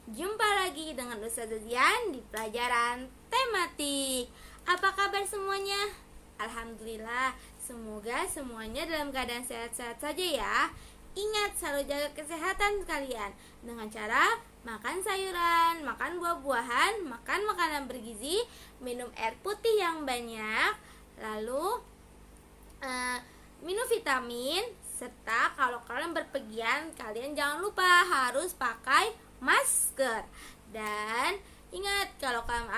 Jumpa lagi dengan Ustazah Zian di pelajaran tematik. Apa kabar semuanya? Alhamdulillah, semoga semuanya dalam keadaan sehat-sehat saja ya. Ingat selalu jaga kesehatan kalian dengan cara makan sayuran, makan buah-buahan, makan makanan bergizi, minum air putih yang banyak, lalu minum vitamin, serta kalau kalian berpergian, kalian jangan lupa harus pakai masker. Dan ingat, kalau kalian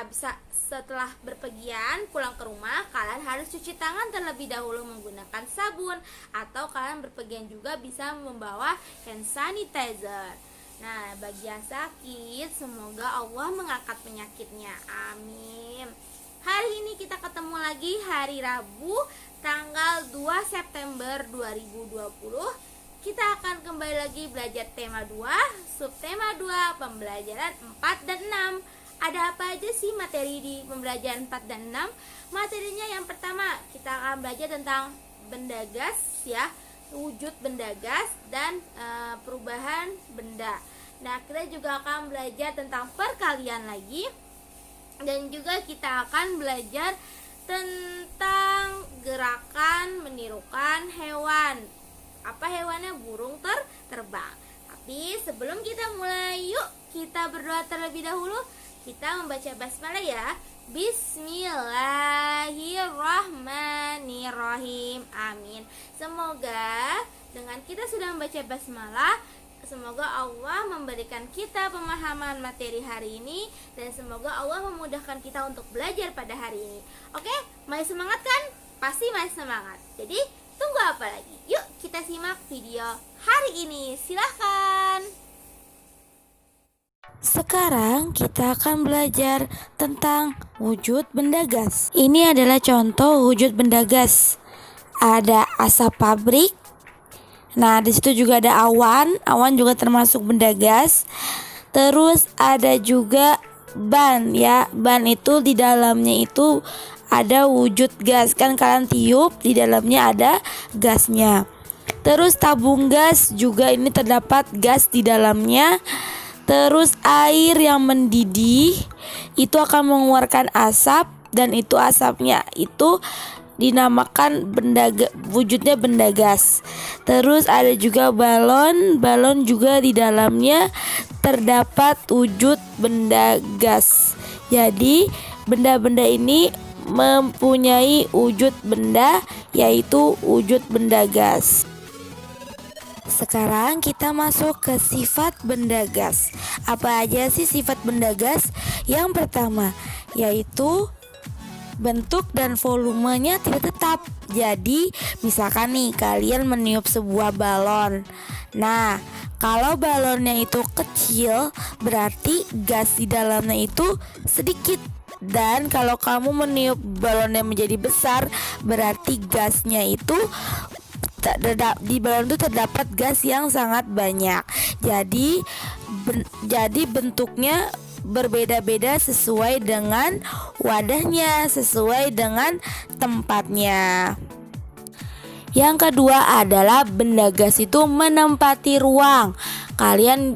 setelah berpergian pulang ke rumah, kalian harus cuci tangan terlebih dahulu menggunakan sabun, atau kalian berpergian juga bisa membawa hand sanitizer. Nah, bagi yang sakit, semoga Allah mengangkat penyakitnya. Amin. Hari ini kita ketemu lagi hari Rabu tanggal 2 September 2020. Kita akan kembali lagi belajar tema 2, subtema 2, pembelajaran 4 dan 6. Ada apa aja sih materi di pembelajaran 4 dan 6? Materinya yang pertama, kita akan belajar tentang benda gas ya, wujud benda gas dan perubahan benda. Nah, kita juga akan belajar tentang perkalian lagi. Dan juga kita akan belajar tentang gerakan menirukan hewan. Apa hewannya? Burung terbang. Tapi sebelum kita mulai, yuk kita berdoa terlebih dahulu. Kita membaca basmalah ya. Bismillahirrahmanirrahim. Amin. Semoga dengan kita sudah membaca basmalah, semoga Allah memberikan kita pemahaman materi hari ini, dan semoga Allah memudahkan kita untuk belajar pada hari ini. Oke, masih semangat kan? Pasti masih semangat. Jadi tunggu apa lagi? Yuk kita simak video hari ini. Silahkan. Sekarang kita akan belajar tentang wujud benda gas. Ini adalah contoh wujud benda gas. Ada asap pabrik. Nah, di situ juga ada awan. Awan juga termasuk benda gas. Terus ada juga ban ya. Ban itu di dalamnya itu ada wujud gas. Kan kalian tiup, di dalamnya ada gasnya. Terus tabung gas juga ini terdapat gas di dalamnya. Terus air yang mendidih itu akan mengeluarkan asap, dan itu asapnya itu dinamakan wujudnya benda gas. Terus ada juga balon. Balon juga di dalamnya terdapat wujud benda gas. Jadi benda-benda ini mempunyai wujud benda, yaitu wujud benda gas. Sekarang kita masuk ke sifat benda gas. Apa aja sih sifat benda gas? Yang pertama yaitu bentuk dan volumenya tidak tetap. Jadi misalkan nih kalian meniup sebuah balon. Nah, kalau balonnya itu kecil, berarti gas di dalamnya itu sedikit. Dan kalau kamu meniup balonnya menjadi besar, berarti gasnya itu di balon itu terdapat gas yang sangat banyak. Jadi bentuknya berbeda-beda sesuai dengan wadahnya, sesuai dengan tempatnya. Yang kedua adalah benda gas itu menempati ruang.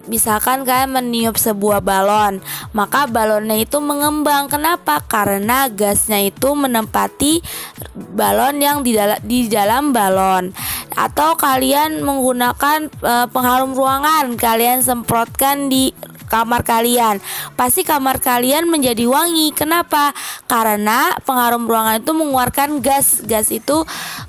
Misalkan kalian meniup sebuah balon, maka balonnya itu mengembang. Kenapa? Karena gasnya itu menempati balon yang di dalam balon. Atau kalian menggunakan pengharum ruangan, kalian semprotkan di kamar kalian, pasti kamar kalian menjadi wangi. Kenapa? Karena pengharum ruangan itu mengeluarkan gas itu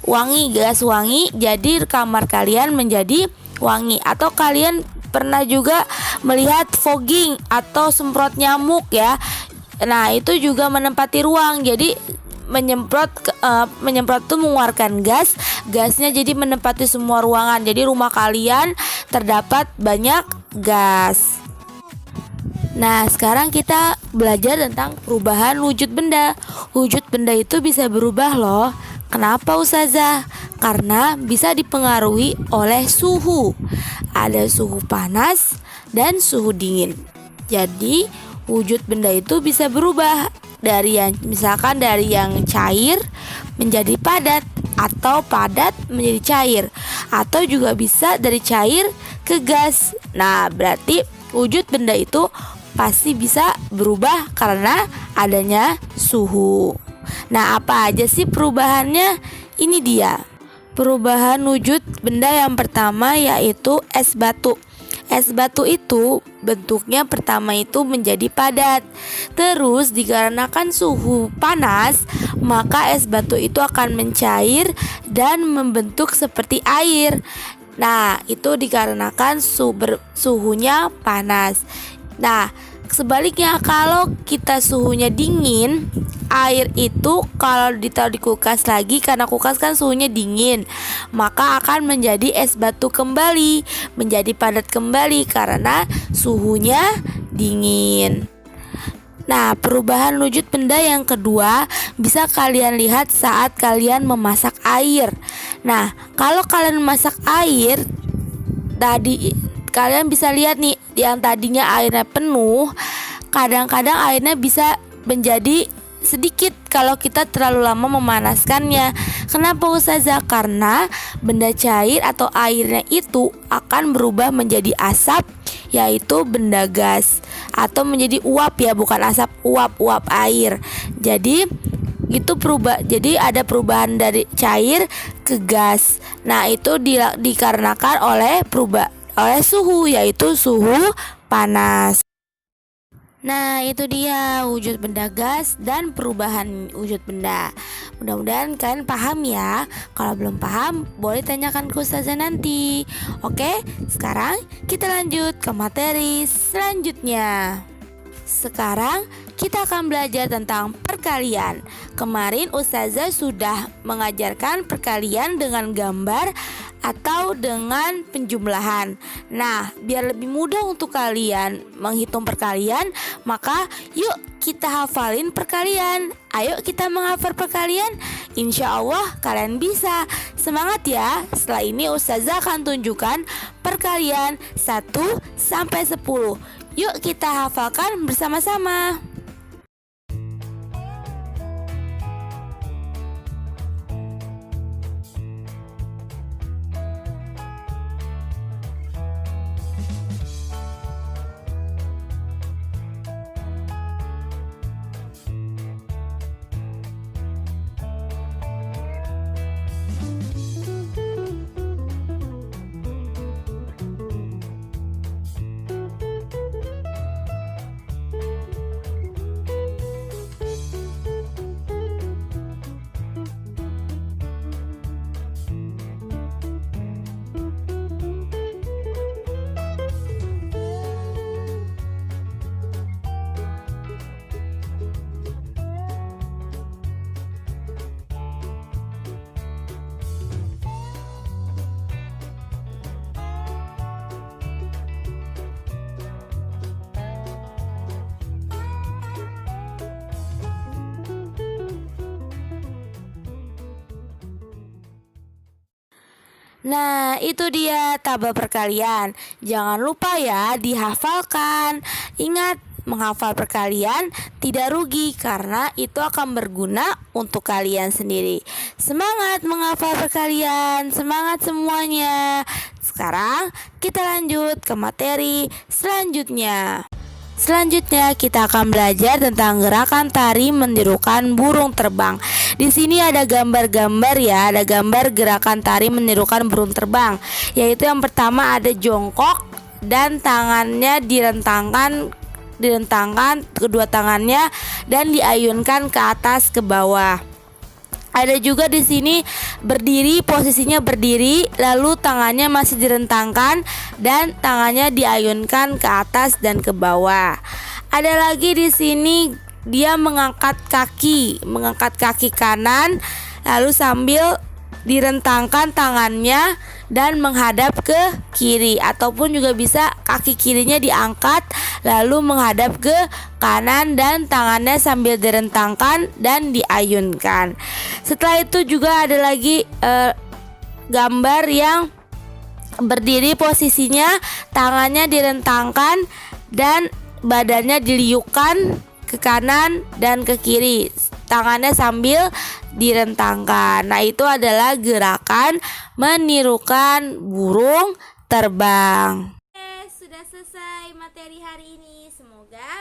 wangi, gas wangi, jadi kamar kalian menjadi wangi. Atau kalian pernah juga melihat fogging atau semprot nyamuk ya. Nah, itu juga menempati ruang. Jadi menyemprot itu mengeluarkan gasnya jadi menempati semua ruangan. Jadi rumah kalian terdapat banyak gas. Nah, sekarang kita belajar tentang perubahan wujud benda. Wujud benda itu bisa berubah loh. Kenapa Ustazah? Karena bisa dipengaruhi oleh suhu. Ada suhu panas dan suhu dingin. Jadi wujud benda itu bisa berubah dari yang cair menjadi padat, atau padat menjadi cair, atau juga bisa dari cair ke gas. Nah, berarti wujud benda itu pasti bisa berubah karena adanya suhu. Nah, apa aja sih perubahannya? Ini dia. Perubahan wujud benda yang pertama yaitu es batu. Es batu itu bentuknya pertama itu menjadi padat. Terus dikarenakan suhu panas, maka es batu itu akan mencair dan membentuk seperti air. Nah, itu dikarenakan suhunya panas. Nah, sebaliknya kalau kita suhunya dingin, air itu kalau ditaruh di kulkas lagi, karena kulkas kan suhunya dingin, maka akan menjadi es batu kembali, menjadi padat kembali karena suhunya dingin. Nah, perubahan wujud benda yang kedua bisa kalian lihat saat kalian memasak air. Nah, kalau kalian memasak air, tadi kalian bisa lihat nih, yang tadinya airnya penuh, kadang-kadang airnya bisa menjadi sedikit kalau kita terlalu lama memanaskannya. Kenapa Ustazah? Karena benda cair atau airnya itu akan berubah menjadi asap, yaitu benda gas, atau menjadi uap ya, bukan asap, uap air. Jadi itu jadi ada perubahan dari cair ke gas. Nah, itu dikarenakan oleh suhu, yaitu suhu panas. Nah, itu dia wujud benda gas dan perubahan wujud benda. Mudah-mudahan kalian paham ya. Kalau belum paham, boleh tanyakan ke Ustazah nanti. Oke, sekarang kita lanjut ke materi selanjutnya. Sekarang kita akan belajar tentang perkalian. Kemarin Ustazah sudah mengajarkan perkalian dengan gambar atau dengan penjumlahan. Nah, biar lebih mudah untuk kalian menghitung perkalian, maka yuk kita hafalin perkalian. Ayo kita menghafal perkalian. Insya Allah kalian bisa. Semangat ya. Setelah ini Ustazah akan tunjukkan perkalian 1 sampai 10. Yuk kita hafalkan bersama-sama. Nah, itu dia tabel perkalian. Jangan lupa ya dihafalkan. Ingat, menghafal perkalian tidak rugi karena itu akan berguna untuk kalian sendiri. Semangat menghafal perkalian, semangat semuanya. Sekarang kita lanjut ke materi selanjutnya. Selanjutnya kita akan belajar tentang gerakan tari menirukan burung terbang. Di sini ada gambar-gambar ya, ada gambar gerakan tari menirukan burung terbang. Yaitu yang pertama ada jongkok dan tangannya direntangkan kedua tangannya dan diayunkan ke atas ke bawah. Ada juga di sini berdiri, posisinya berdiri, lalu tangannya masih direntangkan dan tangannya diayunkan ke atas dan ke bawah. Ada lagi di sini dia mengangkat kaki kanan, lalu sambil direntangkan tangannya dan menghadap ke kiri, ataupun juga bisa kaki kirinya diangkat lalu menghadap ke kanan dan tangannya sambil direntangkan dan diayunkan. Setelah itu juga ada lagi gambar yang berdiri, posisinya tangannya direntangkan dan badannya diliukkan ke kanan dan ke kiri, tangannya sambil direntangkan. Nah, itu adalah gerakan menirukan burung terbang. Sudah selesai materi hari ini. Semoga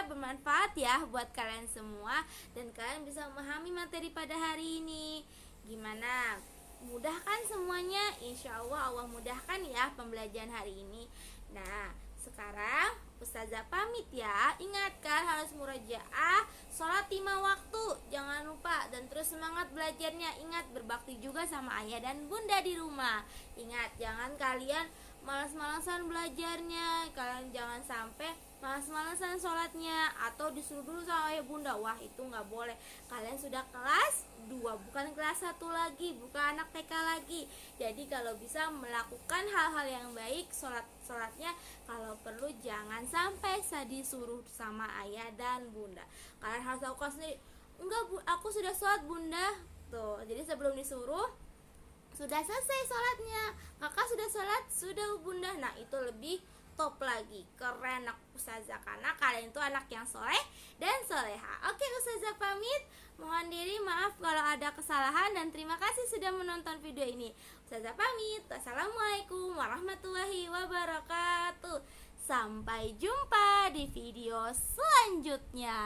bermanfaat ya buat kalian semua, dan kalian bisa memahami materi pada hari ini. Gimana? Mudah kan semuanya? Insya Allah mudahkan ya pembelajaran hari ini. Nah, sekarang Ustazah pamit ya. Ingatkan harus murojaah, sholat 5 waktu, jangan lupa, dan terus semangat belajarnya. Ingat berbakti juga sama ayah dan bunda di rumah. Ingat, jangan kalian malas-malasan belajarnya. Kalian jangan sampai malas-malasan sholatnya atau disuruh dulu sama ayah bunda. Wah, itu nggak boleh. Kalian sudah kelas 2, bukan kelas 1 lagi, bukan anak TK lagi. Jadi kalau bisa melakukan hal-hal yang baik, sholatnya kalau perlu jangan sampai disuruh sama ayah dan bunda. Kalian harus lakukan sendiri. Enggak bu, aku sudah sholat bunda. Tuh, jadi sebelum disuruh sudah selesai sholatnya. Kakak sudah sholat, sudah bunda. Nah, itu lebih top lagi, keren Ustazah, karena kalian itu anak yang soleh dan soleha. Oke, Ustazah pamit, mohon diri maaf kalau ada kesalahan, dan terima kasih sudah menonton video ini. Ustazah pamit, wassalamualaikum warahmatullahi wabarakatuh. Sampai jumpa di video selanjutnya.